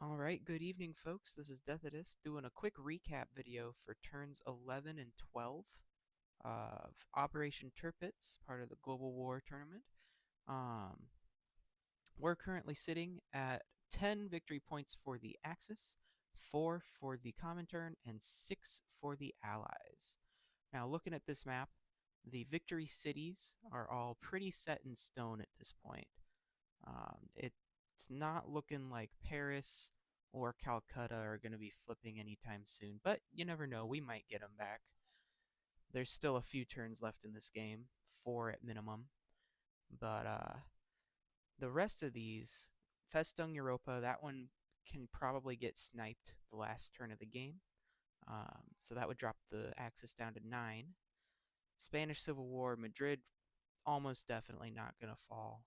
Alright, good evening folks, this is Deathidus doing a quick recap video for turns 11 and 12 of Operation Tirpitz, part of the Global War Tournament. Um, we're currently sitting at 10 victory points for the Axis, 4 for the Comintern, and 6 for the Allies. Now looking at this map, the victory cities are all pretty set in stone at this point. It's not looking like Paris or Calcutta are going to be flipping anytime soon, but you never know, we might get them back. There's still a few turns left in this game, 4 at minimum, but the rest of these, Festung Europa, that one can probably get sniped the last turn of the game, so that would drop the Axis down to 9. Spanish Civil War, Madrid, almost definitely not going to fall.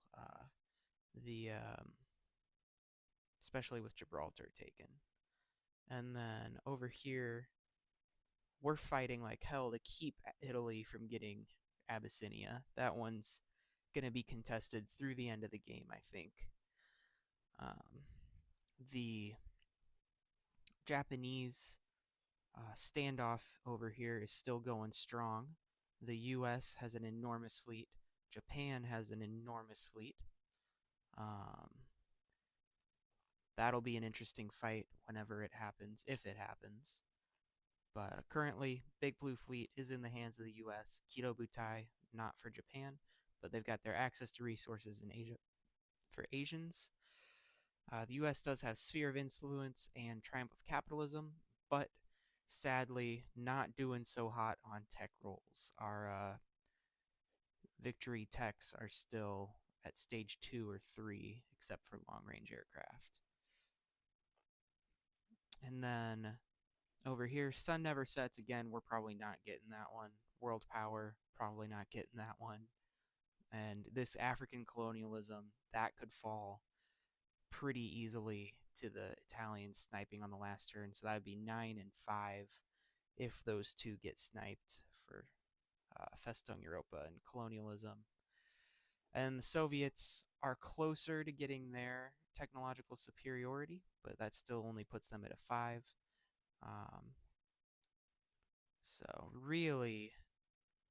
The Especially with Gibraltar taken. And then over here, we're fighting like hell to keep Italy from getting Abyssinia. That one's going to be contested through the end of the game, I think. The Japanese standoff over here is still going strong. The US has an enormous fleet. Japan has an enormous fleet. That'll be an interesting fight whenever it happens, if it happens. But currently, Big Blue Fleet is in the hands of the U.S. Kido Butai, not for Japan, but they've got their access to resources in Asia for Asians. The U.S. does have Sphere of Influence and Triumph of Capitalism, but sadly not doing so hot on tech rolls. Our victory techs are still at stage 2 or 3, except for long-range aircraft. And then over here, Sun Never Sets, again, we're probably not getting that one. World Power, probably not getting that one. And this African colonialism, that could fall pretty easily to the Italians sniping on the last turn. So that would be 9 and 5 if those two get sniped for Festung Europa and colonialism. And the Soviets are closer to getting their technological superiority, but that still only puts them at a 5. So really,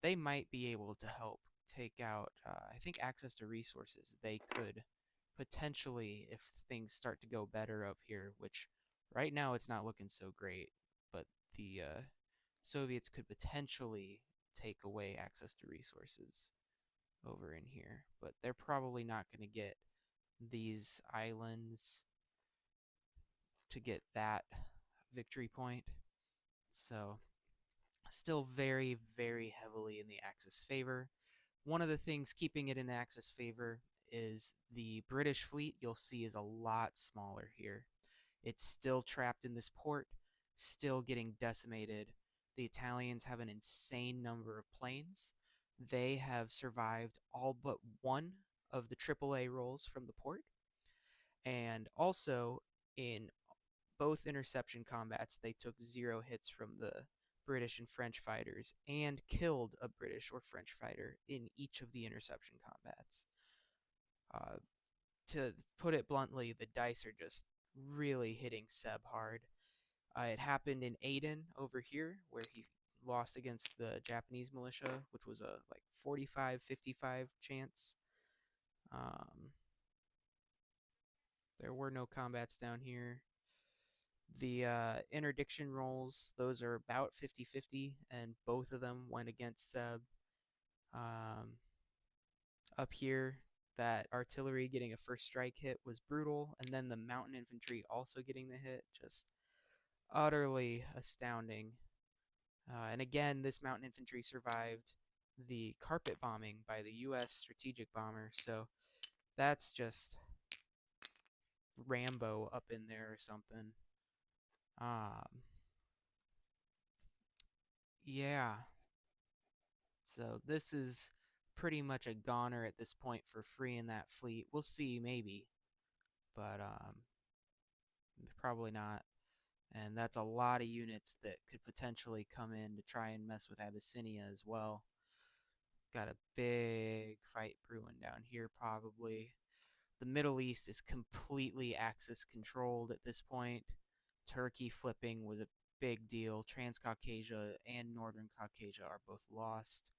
they might be able to help take out, I think, access to resources. They could potentially, if things start to go better up here, which right now it's not looking so great, but the Soviets could potentially take away access to resources over in here. But they're probably not going to get these islands to get that victory point. So still very, very heavily in the Axis favor. One of the things keeping it in Axis favor is the British fleet, you'll see, is a lot smaller here. It's still trapped in this port, still getting decimated. The Italians have an insane number of planes. They have survived all but one of the AAA rolls from the port. And also, in both interception combats, they took 0 hits from the British and French fighters and killed a British or French fighter in each of the interception combats. To put it bluntly, the dice are just really hitting Seb hard. It happened in Aden over here, where he lost against the Japanese militia, which was a like 45-55 chance. There were no combats down here. The interdiction rolls, those are about 50-50, and both of them went against Seb. Up here, that artillery getting a first strike hit was brutal, and then the mountain infantry also getting the hit, just utterly astounding. And again, this mountain infantry survived the carpet bombing by the U.S. strategic bomber, so that's just Rambo up in there or something. Yeah. So this is pretty much a goner at this point for freeing that fleet. We'll see, maybe, but probably not. And that's a lot of units that could potentially come in to try and mess with Abyssinia as well. Got a big fight brewing down here, probably. The Middle East is completely Axis controlled at this point. Turkey flipping was a big deal. Transcaucasia and Northern Caucasia are both lost.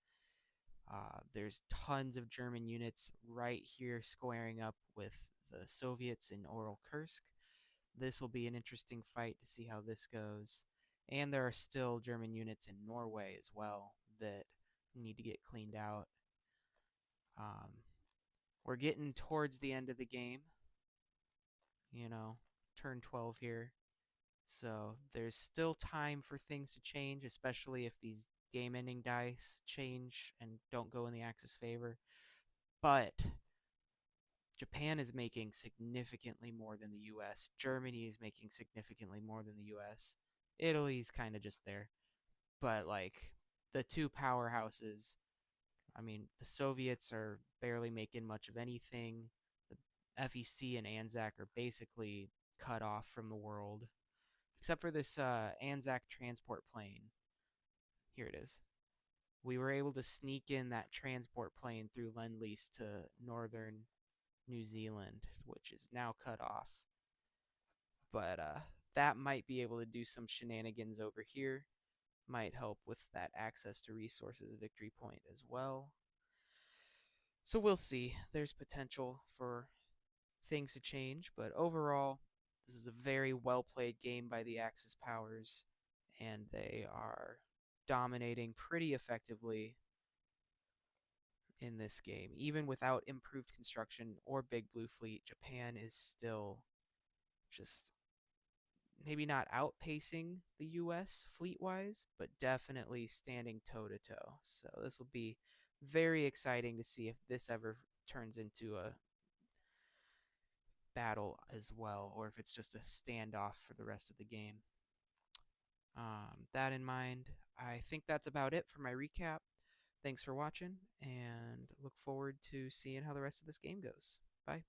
There's tons of German units right here squaring up with the Soviets in Oral Kursk. This will be an interesting fight to see how this goes. And there are still German units in Norway as well that need to get cleaned out. Um, we're getting towards the end of the game, turn 12 here. So there's still time for things to change, especially if these game ending dice change and don't go in the Axis favor. But Japan is making significantly more than the US. Germany is making significantly more than the US. Italy's kind of just there. But like the two powerhouses, I mean, the Soviets are barely making much of anything. The FEC and Anzac are basically cut off from the world, except for this Anzac transport plane. Here it is. We were able to sneak in that transport plane through Lend-Lease to northern New Zealand, which is now cut off. But that might be able to do some shenanigans over here. Might help with that access to resources victory point as well. So we'll see. There's potential for things to change, but overall, this is a very well played game by the Axis powers, and they are dominating pretty effectively in this game. Even without improved construction or Big Blue Fleet, Japan is still just maybe not outpacing the US fleet-wise, but definitely standing toe-to-toe. So this will be very exciting to see if this ever turns into a battle as well, or if it's just a standoff for the rest of the game. That in mind, I think that's about it for my recap. Thanks for watching, and look forward to seeing how the rest of this game goes. Bye.